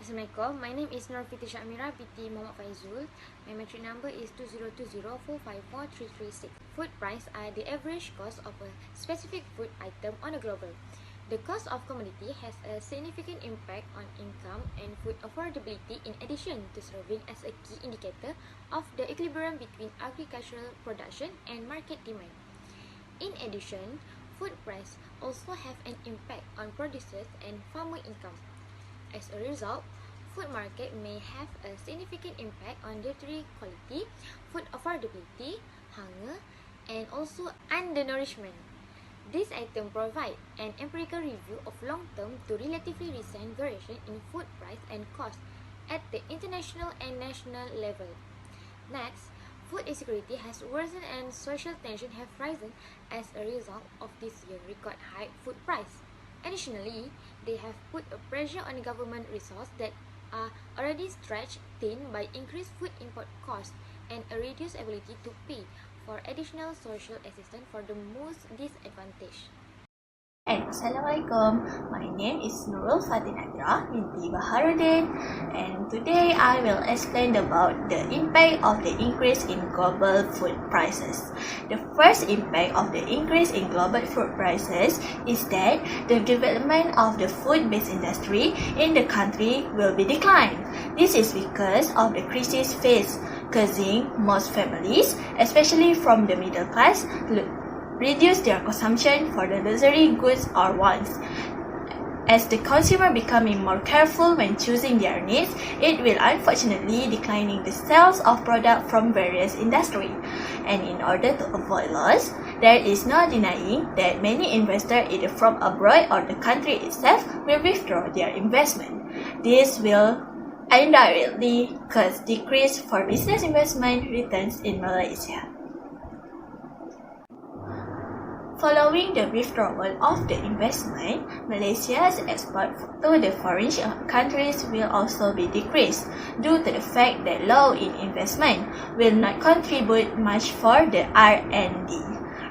Assalamualaikum, my name is Nur Fitisha Amira binti Muhammad Faizul. My metric number is 2020454336. Food price are the average cost of a specific food item on a global. The cost of commodity has a significant impact on income and food affordability in addition to serving as a key indicator of the equilibrium between agricultural production and market demand. In addition, food price also have an impact on producers and farmer income. As a result, food market may have a significant impact on dietary quality, food affordability, hunger, and also undernourishment. This item provide an empirical review of long-term to relatively recent variation in food price and cost at the international and national level. Next, food insecurity has worsened and social tension have risen as a result of this year record high food price. Additionally, they have put a pressure on government resources that are already stretched thin by increased food import costs and a reduced ability to pay for additional social assistance for the most disadvantaged. Assalamualaikum, my name is Nurul Fatinadra binti Baharudin, and today I will explain about the impact of the increase in global food prices. The first impact of the increase in global food prices is that the development of the food-based industry in the country will be declined. This is because of the crisis faced, causing most families, especially from the middle class, reduce their consumption for the luxury goods or wants. As the consumer becoming more careful when choosing their needs, it will unfortunately declining the sales of products from various industries. And in order to avoid loss, there is no denying that many investors either from abroad or the country itself will withdraw their investment. This will indirectly cause decrease for business investment returns in Malaysia. Following the withdrawal of the investment, Malaysia's export to the foreign countries will also be decreased due to the fact that low in investment will not contribute much for the R&D.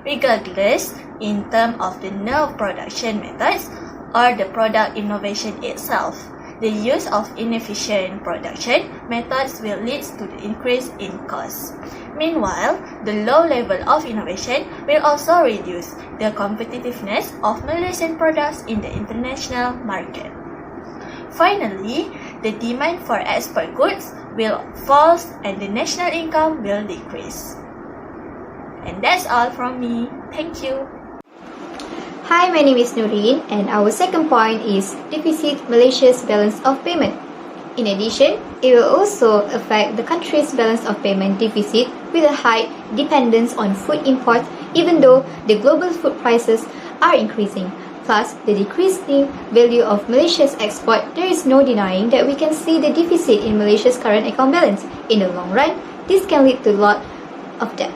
Regardless, in terms of the new production methods or the product innovation itself, the use of inefficient production methods will lead to the increase in costs. Meanwhile, the low level of innovation will also reduce the competitiveness of Malaysian products in the international market. Finally, the demand for export goods will fall and the national income will decrease. And that's all from me. Thank you. Hi, my name is Noreen, and our second point is deficit Malaysia's balance of payment. In addition, it will also affect the country's balance of payment deficit with a high dependence on food imports, even though the global food prices are increasing. Plus, the decreasing value of Malaysia's export, there is no denying that we can see the deficit in Malaysia's current account balance. In the long run, this can lead to a lot of debt.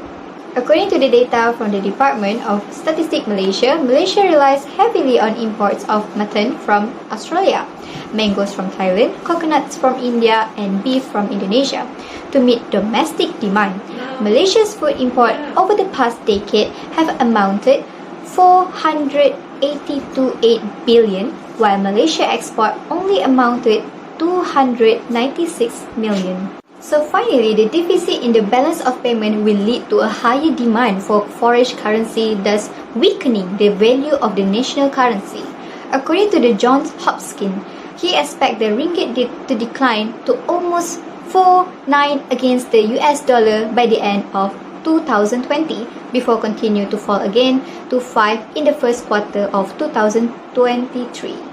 According to the data from the Department of Statistics Malaysia, Malaysia relies heavily on imports of mutton from Australia, mangoes from Thailand, coconuts from India, and beef from Indonesia. To meet domestic demand, Malaysia's food import over the past decade have amounted 482.8 billion, while Malaysia export only amounted 296 million. So finally, the deficit in the balance of payment will lead to a higher demand for foreign currency, thus weakening the value of the national currency. According to the Johns Hopkins, he expects the ringgit to decline to almost 4.9 against the US dollar by the end of 2020, before continue to fall again to 5 in the first quarter of 2023.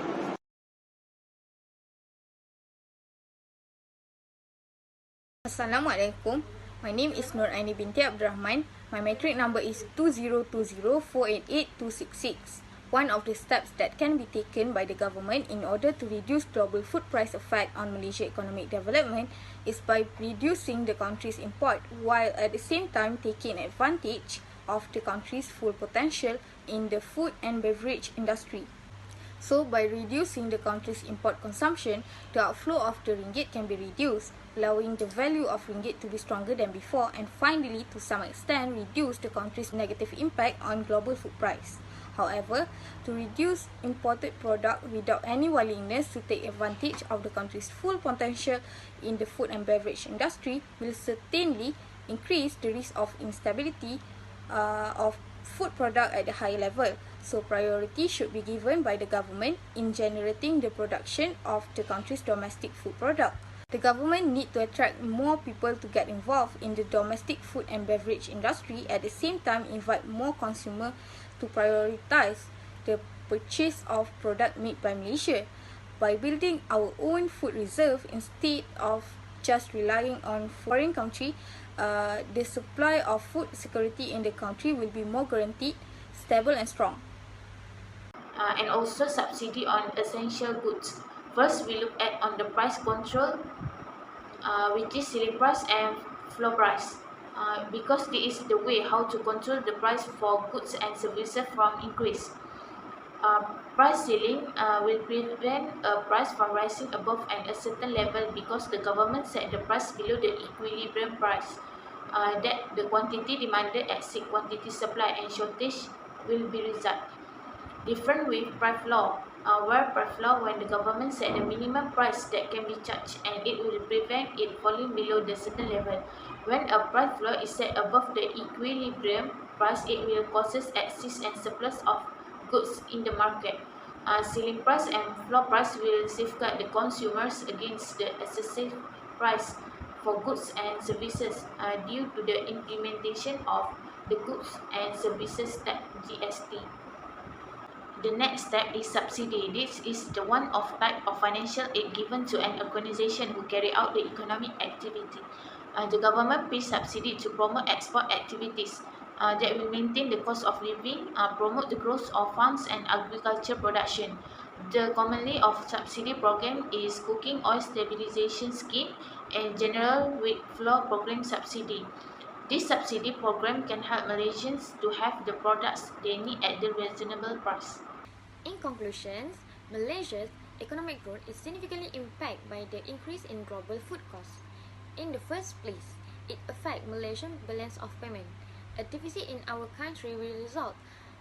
Assalamualaikum. My name is Nur Aini binti Abdurrahman. My metric number is 2020488266. One of the steps that can be taken by the government in order to reduce global food price effect on Malaysia economic development is by reducing the country's import, while at the same time taking advantage of the country's full potential in the food and beverage industry. So, by reducing the country's import consumption, the outflow of the ringgit can be reduced, allowing the value of ringgit to be stronger than before, and finally, to some extent, reduce the country's negative impact on global food price. However, to reduce imported product without any willingness to take advantage of the country's full potential in the food and beverage industry will certainly increase the risk of instability of food product at the high level. So priority should be given by the government in generating the production of the country's domestic food product. The government need to attract more people to get involved in the domestic food and beverage industry, at the same time invite more consumers to prioritize the purchase of product made by Malaysia. By building our own food reserve instead of just relying on foreign country, the supply of food security in the country will be more guaranteed, stable and strong. And also subsidy on essential goods. First, we look at on the price control, which is ceiling price and floor price. Because this is the way how to control the price for goods and services from increase. Price ceiling will prevent a price from rising above a certain level because the government set the price below the equilibrium price. That the quantity demanded exceed quantity supply and shortage will be result. Different with price floor, where price floor when the government set the minimum price that can be charged and it will prevent it falling below the certain level. When a price floor is set above the equilibrium price, it will causes excess and surplus of goods in the market. Ceiling price and floor price will safeguard the consumers against the excessive price for goods and services due to the implementation of the goods and services tax GST. The next step is subsidy. This is the one of type of financial aid given to an organization who carry out the economic activity. The government pays subsidy to promote export activities that will maintain the cost of living, promote the growth of farms and agriculture production. The commonly of subsidy program is cooking oil stabilization scheme and general wheat flour program subsidy. This subsidy program can help Malaysians to have the products they need at the reasonable price. In conclusions, Malaysia's economic growth is significantly impacted by the increase in global food costs. In the first place, it affects Malaysian balance of payment. A deficit in our country will result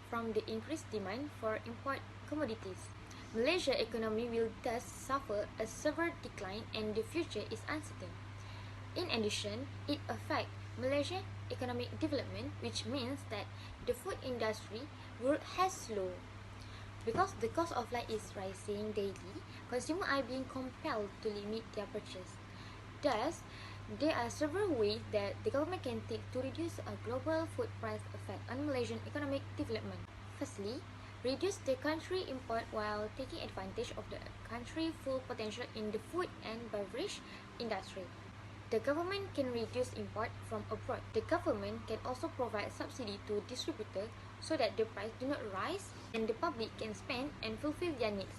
from the increased demand for import commodities. Malaysia's economy will thus suffer a severe decline and the future is uncertain. In addition, it affects Malaysia's economic development, which means that the food industry growth has slowed. Because the cost of life is rising daily, consumers are being compelled to limit their purchase. Thus, there are several ways that the government can take to reduce a global food price effect on Malaysian economic development. Firstly, reduce the country import while taking advantage of the country's full potential in the food and beverage industry. The government can reduce import from abroad. The government can also provide subsidy to distributors so that the price do not rise and the public can spend and fulfill their needs.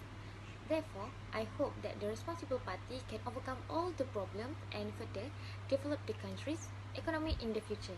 Therefore, I hope that the responsible party can overcome all the problems and further develop the country's economy in the future.